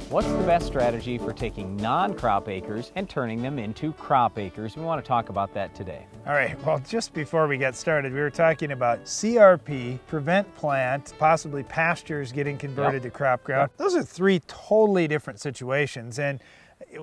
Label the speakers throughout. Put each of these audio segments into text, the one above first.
Speaker 1: What's the best strategy for taking non-crop acres and turning them into crop acres? We want to talk about that today.
Speaker 2: All right, well, just before we get started, we were talking about CRP, prevent plant, possibly pastures getting converted to crop ground. Those are three totally different situations, and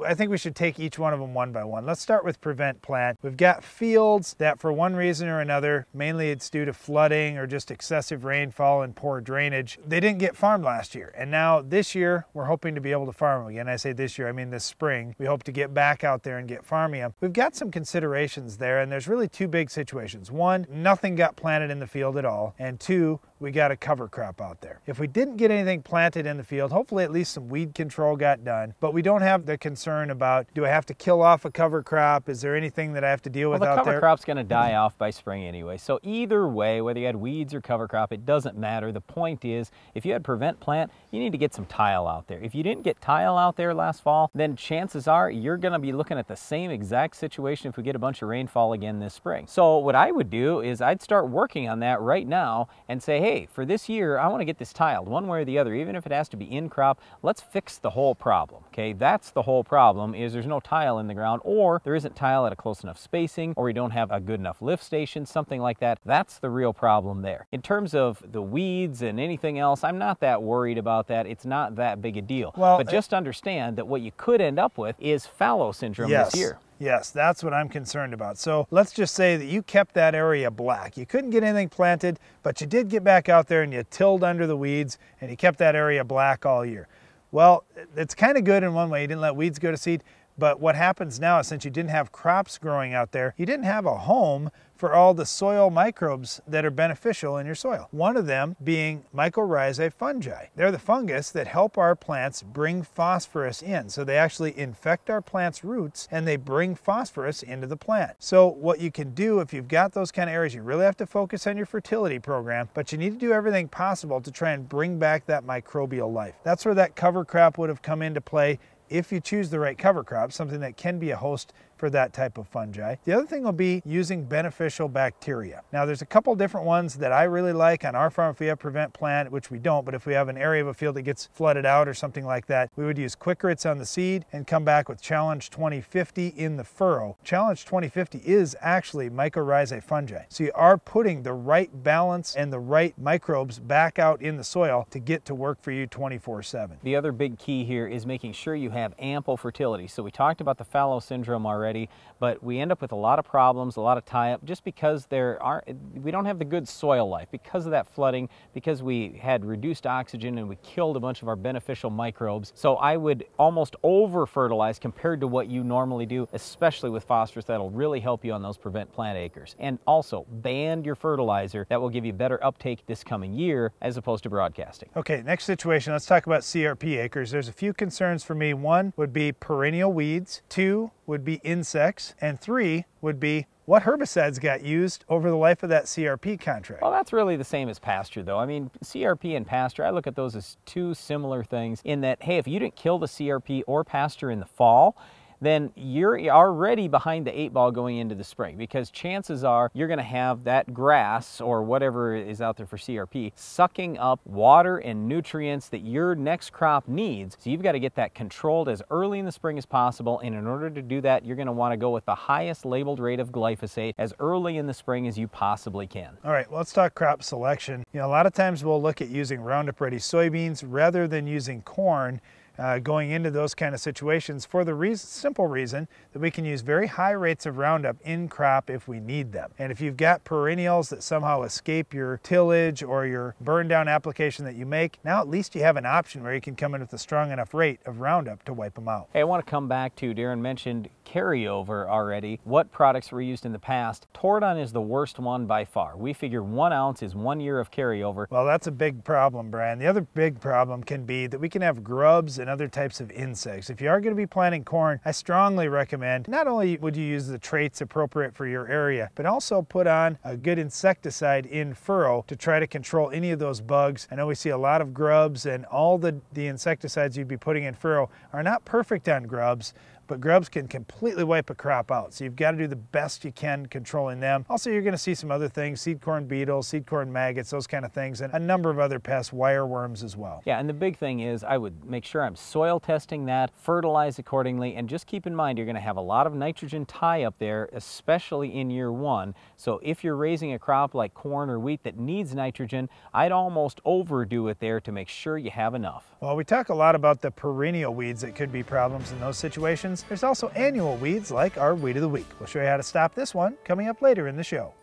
Speaker 2: I think we should take each one of them one by one. Let's start with prevent plant. We've got fields that for one reason or another, mainly it's due to flooding or just excessive rainfall and poor drainage, they didn't get farmed last year. And now this year, we're hoping to be able to farm them again. I say this year, I mean this spring. We hope to get back out there and get farming them. We've got some considerations there, and there's really two big situations. One, nothing got planted in the field at all. And two, we got a cover crop out there. If we didn't get anything planted in the field, hopefully at least some weed control got done, but we don't have the concern about, do I have to kill off a cover crop? Is there anything that I have to deal with out there?
Speaker 1: The cover crop's gonna die off by spring anyway. So either way, whether you had weeds or cover crop, it doesn't matter. The point is, if you had prevent plant, you need to get some tile out there. If you didn't get tile out there last fall, then chances are you're gonna be looking at the same exact situation if we get a bunch of rainfall again this spring. So what I would do is I'd start working on that right now and say, hey, for this year, I want to get this tiled one way or the other, even if it has to be in crop. Let's fix the whole problem, okay? That's the whole problem, is there's no tile in the ground, or there isn't tile at a close enough spacing, or we don't have a good enough lift station, something like that. That's the real problem there. In terms of the weeds and anything else, I'm not that worried about that. It's not that big a deal. Well, but just understand that what you could end up with is fallow syndrome this year.
Speaker 2: Yes, that's what I'm concerned about. So let's just say that you kept that area black. You couldn't get anything planted, but you did get back out there and you tilled under the weeds and you kept that area black all year. Well, it's kind of good in one way. You didn't let weeds go to seed. But what happens now is, since you didn't have crops growing out there, you didn't have a home for all the soil microbes that are beneficial in your soil. One of them being mycorrhizae fungi. They're the fungus that help our plants bring phosphorus in. So they actually infect our plant's roots and they bring phosphorus into the plant. So what you can do if you've got those kind of areas, you really have to focus on your fertility program, but you need to do everything possible to try and bring back that microbial life. That's where that cover crop would have come into play. If you choose the right cover crop, something that can be a host for that type of fungi. The other thing will be using beneficial bacteria. Now there's a couple different ones that I really like on our farm if we have prevent plant, which we don't, but if we have an area of a field that gets flooded out or something like that, we would use Quickrits on the seed and come back with Challenge 2050 in the furrow. Challenge 2050 is actually mycorrhizae fungi. So you are putting the right balance and the right microbes back out in the soil to get to work for you 24/7.
Speaker 1: The other big key here is making sure you have ample fertility. So we talked about the fallow syndrome already, but we end up with a lot of problems, a lot of tie-up, just because we don't have the good soil life because of that flooding, because we had reduced oxygen and we killed a bunch of our beneficial microbes. So I would almost over-fertilize compared to what you normally do, especially with phosphorus. That'll really help you on those prevent plant acres. And also, band your fertilizer. That will give you better uptake this coming year as opposed to broadcasting.
Speaker 2: Okay, next situation, let's talk about CRP acres. There's a few concerns for me. One would be perennial weeds. Two would be insects, and three would be what herbicides got used over the life of that CRP contract.
Speaker 1: Well, that's really the same as pasture, though. I mean, CRP and pasture, I look at those as two similar things in that, hey, if you didn't kill the CRP or pasture in the fall, then you're already behind the 8 ball going into the spring, because chances are you're going to have that grass or whatever is out there for CRP sucking up water and nutrients that your next crop needs. So you've got to get that controlled as early in the spring as possible, and in order to do that, you're going to want to go with the highest labeled rate of glyphosate as early in the spring as you possibly can.
Speaker 2: All right, well, let's talk crop selection. You know, a lot of times we'll look at using Roundup Ready soybeans rather than using corn going into those kind of situations for the simple reason that we can use very high rates of Roundup in crop if we need them. And if you've got perennials that somehow escape your tillage or your burn down application that you make, now at least you have an option where you can come in with a strong enough rate of Roundup to wipe them out.
Speaker 1: Hey, I want to come back to, Darren mentioned carryover already. What products were used in the past? Tordon is the worst one by far. We figure 1 ounce is 1 year of carryover.
Speaker 2: Well, that's a big problem, Brian. The other big problem can be that we can have grubs and other types of insects. If you are going to be planting corn, I strongly recommend not only would you use the traits appropriate for your area, but also put on a good insecticide in furrow to try to control any of those bugs. I know we see a lot of grubs, and all the insecticides you'd be putting in furrow are not perfect on grubs, but grubs can completely wipe a crop out. So you've got to do the best you can controlling them. Also, you're going to see some other things, seed corn beetles, seed corn maggots, those kind of things, and a number of other pests, wireworms as well.
Speaker 1: Yeah, and the big thing is I would make sure I'm soil testing that, fertilize accordingly, and just keep in mind you're going to have a lot of nitrogen tie up there, especially in year one. So if you're raising a crop like corn or wheat that needs nitrogen, I'd almost overdo it there to make sure you have enough.
Speaker 2: Well, we talk a lot about the perennial weeds that could be problems in those situations. There's also annual weeds like our weed of the week. We'll show you how to stop this one coming up later in the show.